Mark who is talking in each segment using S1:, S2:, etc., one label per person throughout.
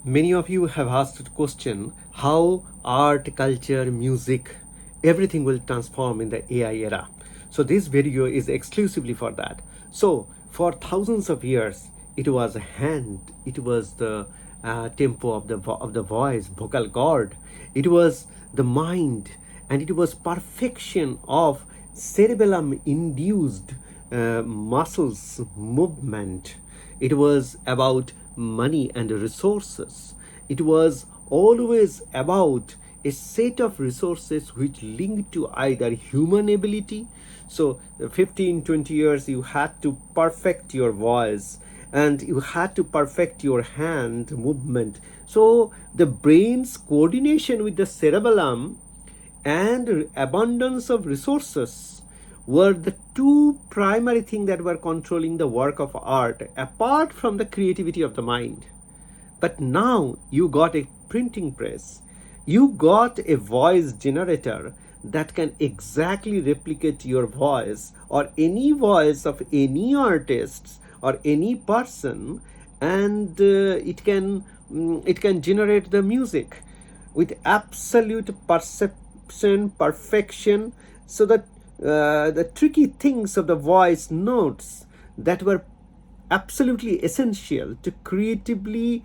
S1: Many of you have asked the question how art, culture, music, everything will transform in the AI era. So this video is exclusively for that. So for thousands of years, it was a hand, it was the tempo of the voice, vocal cord, it was the mind, and it was perfection of cerebellum induced muscles movement. It was about money and resources. It was always about a set of resources which linked to either human ability. So 15, 20 years you had to perfect your voice and you had to perfect your hand movement. So the brain's coordination with the cerebellum and abundance of resources were the two primary things that were controlling the work of art, apart from the creativity of the mind. But now you got a printing press, you got a voice generator that can exactly replicate your voice or any voice of any artist or any person, and it can generate the music with absolute perception, perfection, so that the tricky things of the voice notes that were absolutely essential to creatively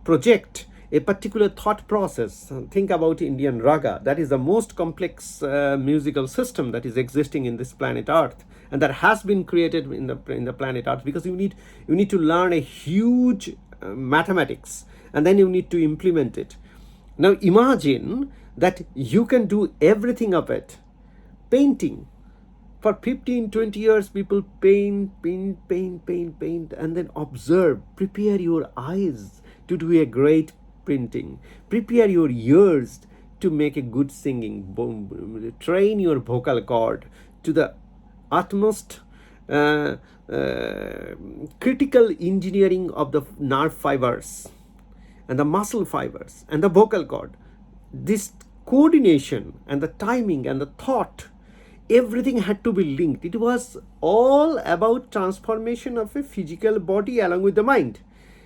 S1: project a particular thought process. Think about Indian raga. That is the most complex musical system that is existing in this planet Earth, and that has been created in the planet Earth, because you need to learn a huge mathematics, and then you need to implement it. Now imagine that you can do everything of it. Painting. For 15, 20 years, people paint, and then observe. Prepare your eyes to do a great printing. Prepare your ears to make a good singing. Train your vocal cord to the utmost critical engineering of the nerve fibers and the muscle fibers and the vocal cord. This coordination and the timing and the thought, everything had to be linked. It was all about transformation of a physical body along with the mind.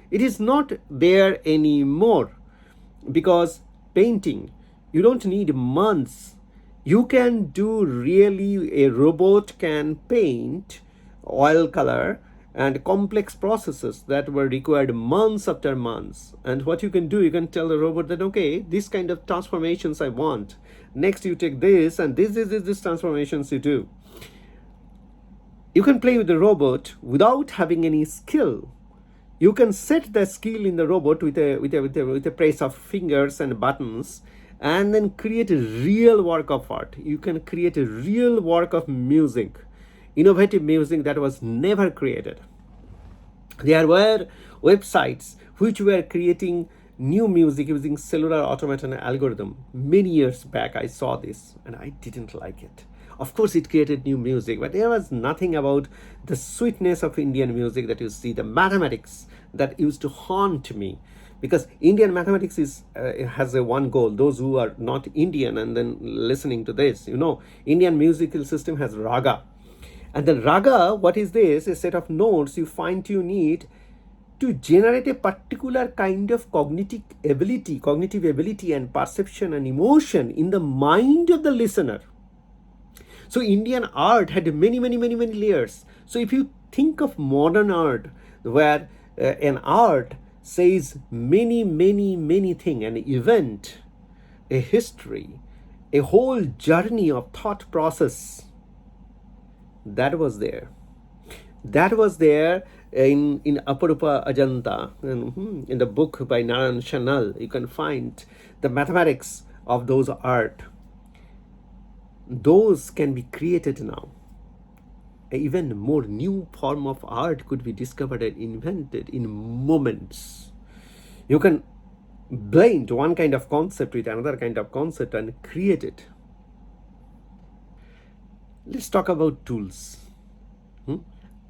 S1: It is not there anymore, because painting, you don't need months. You can do really, a robot can paint oil color and complex processes that were required months after months. And what you can do, you can tell the robot that, okay, this kind of transformations I want. Next, you take this, and this transformations you do. You can play with the robot without having any skill. You can set the skill in the robot with a press of fingers and buttons, and then create a real work of art. You can create a real work of music, innovative music that was never created. There were websites which were creating new music using cellular automation algorithm. Many years back, I saw this and I didn't like it. Of course, it created new music, but there was nothing about the sweetness of Indian music that you see, the mathematics that used to haunt me. Because Indian mathematics has a one goal. Those who are not Indian and then listening to this, Indian musical system has raga. And the raga, what is this? A set of notes you fine tune it to generate a particular kind of cognitive ability and perception and emotion in the mind of the listener. So Indian art had many layers. So if you think of modern art, where an art says many things, an event, a history, a whole journey of thought process, that was there in Aparupa Ajanta, in the book by Narayan Chanal. You can find the mathematics of those art. Those can be created now. Even more new form of art could be discovered and invented in moments. You can blend one kind of concept with another kind of concept and create it. Let's talk about tools.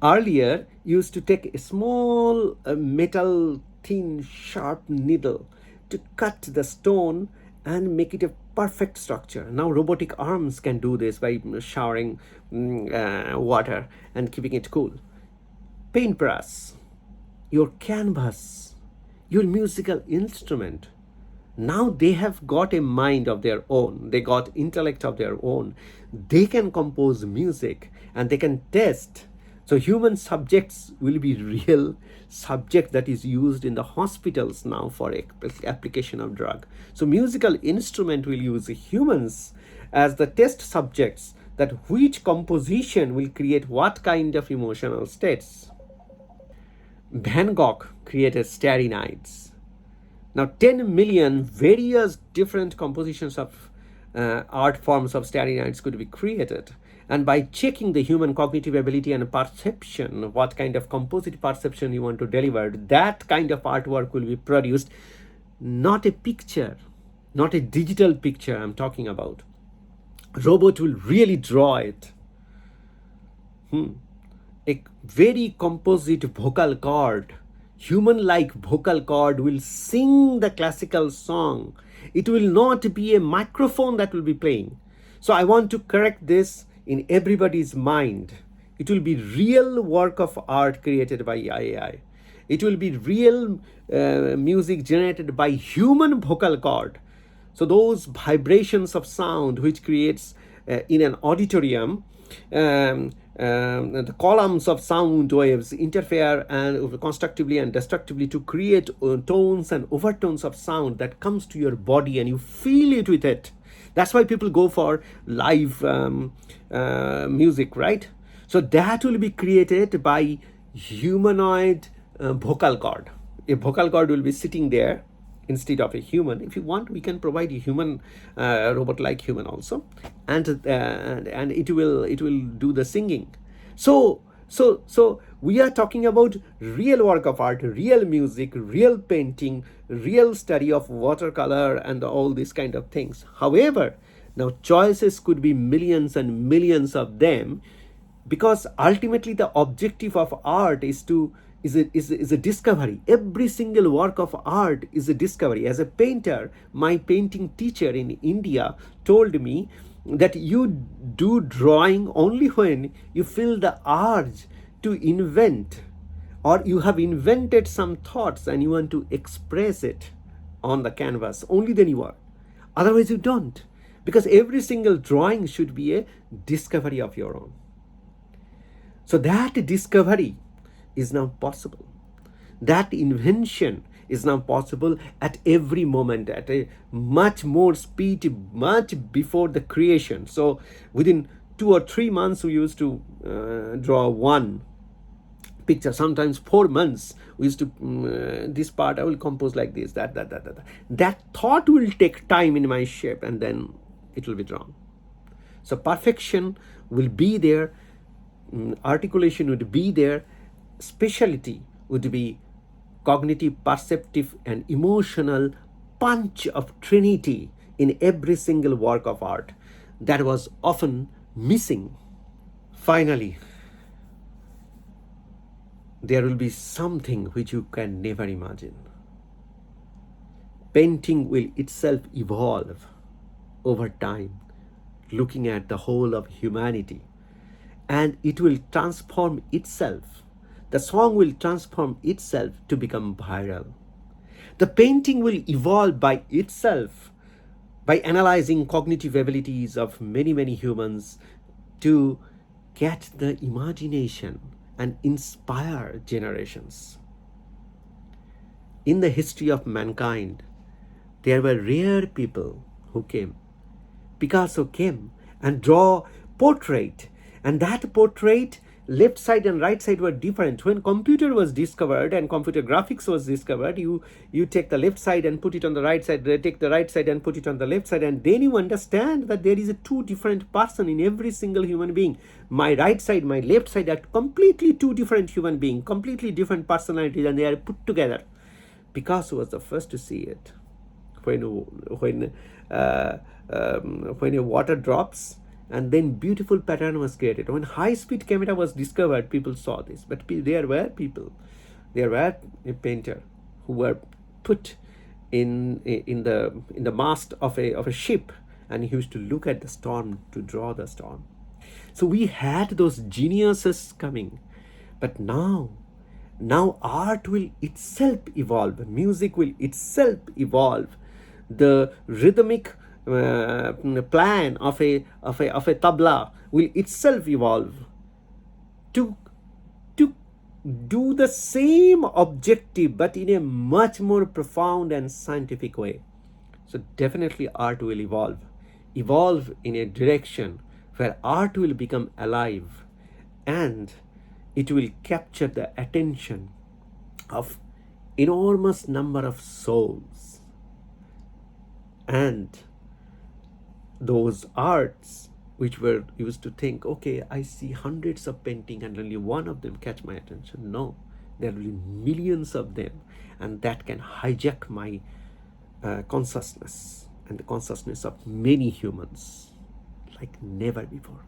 S1: Earlier, you used to take a small metal, thin, sharp needle to cut the stone and make it a perfect structure. Now robotic arms can do this by showering water and keeping it cool. Paintbrush, your canvas, your musical instrument. Now they have got a mind of their own, they got intellect of their own, they can compose music and they can test. So human subjects will be real subject that is used in the hospitals now for application of drug. So musical instrument will use humans as the test subjects, that which composition will create what kind of emotional states. Van Gogh created Starry Nights. Now 10 million various different compositions of art forms of Starry Nights could be created. And by checking the human cognitive ability and perception, what kind of composite perception you want to deliver, that kind of artwork will be produced. Not a picture, not a digital picture I'm talking about. Robot will really draw it. A very composite vocal cord, human-like vocal cord will sing the classical song. It will not be a microphone that will be playing. So I want to correct this in everybody's mind. It will be real work of art created by AI. It will be real music generated by human vocal cord. So those vibrations of sound which creates in an auditorium, the columns of sound waves interfere and constructively and destructively to create tones and overtones of sound that comes to your body and you feel it with it. That's why people go for live music, right? So that will be created by humanoid vocal cord. A vocal cord will be sitting there instead of a human. If you want, we can provide a human robot like human also, and it will do the singing. So we are talking about real work of art, real music, real painting, real study of watercolor and all these kind of things. However, now choices could be millions and millions of them, because ultimately the objective of art is a discovery. Every single work of art is a discovery. As a painter, my painting teacher in India told me that you do drawing only when you feel the urge to invent, or you have invented some thoughts and you want to express it on the canvas. Only then you are. Otherwise you don't. Because every single drawing should be a discovery of your own. So that discovery is now possible. That invention is now possible at every moment, at a much more speed, much before the creation. So within 2 or 3 months, we used to draw one picture. Sometimes 4 months, we used to, this part I will compose like this, that. That thought will take time in my shape and then it will be drawn. So perfection will be there, articulation would be there, speciality would be cognitive, perceptive and emotional punch of trinity in every single work of art that was often missing. Finally, there will be something which you can never imagine. Painting will itself evolve over time, looking at the whole of humanity, and it will transform itself. The song will transform itself to become viral. The painting will evolve by itself by analyzing cognitive abilities of many, many humans to get the imagination and inspire generations. In the history of mankind, there were rare people who came. Picasso came and draw portrait, and that portrait, left side and right side were different. When computer was discovered and computer graphics was discovered, you take the left side and put it on the right side, take the right side and put it on the left side, and then you understand that there is a two different person in every single human being. My right side, my left side are completely two different human beings, completely different personalities, and they are put together. Picasso was the first to see it. When a water drops, and then beautiful pattern was created. When high-speed camera was discovered, people saw this. But there were people, there were a painter who were put in the mast of a ship, and he used to look at the storm to draw the storm. So we had those geniuses coming, but now Now art will itself evolve, music will itself evolve. The rhythmic plan of a tabla will itself evolve to to do the same objective but in a much more profound and scientific way. So definitely art will evolve in a direction where art will become alive, and it will capture the attention of enormous number of souls. And those arts which were used to think, okay, I see hundreds of painting and only one of them catch my attention. No, there will be millions of them, and that can hijack my consciousness and the consciousness of many humans like never before.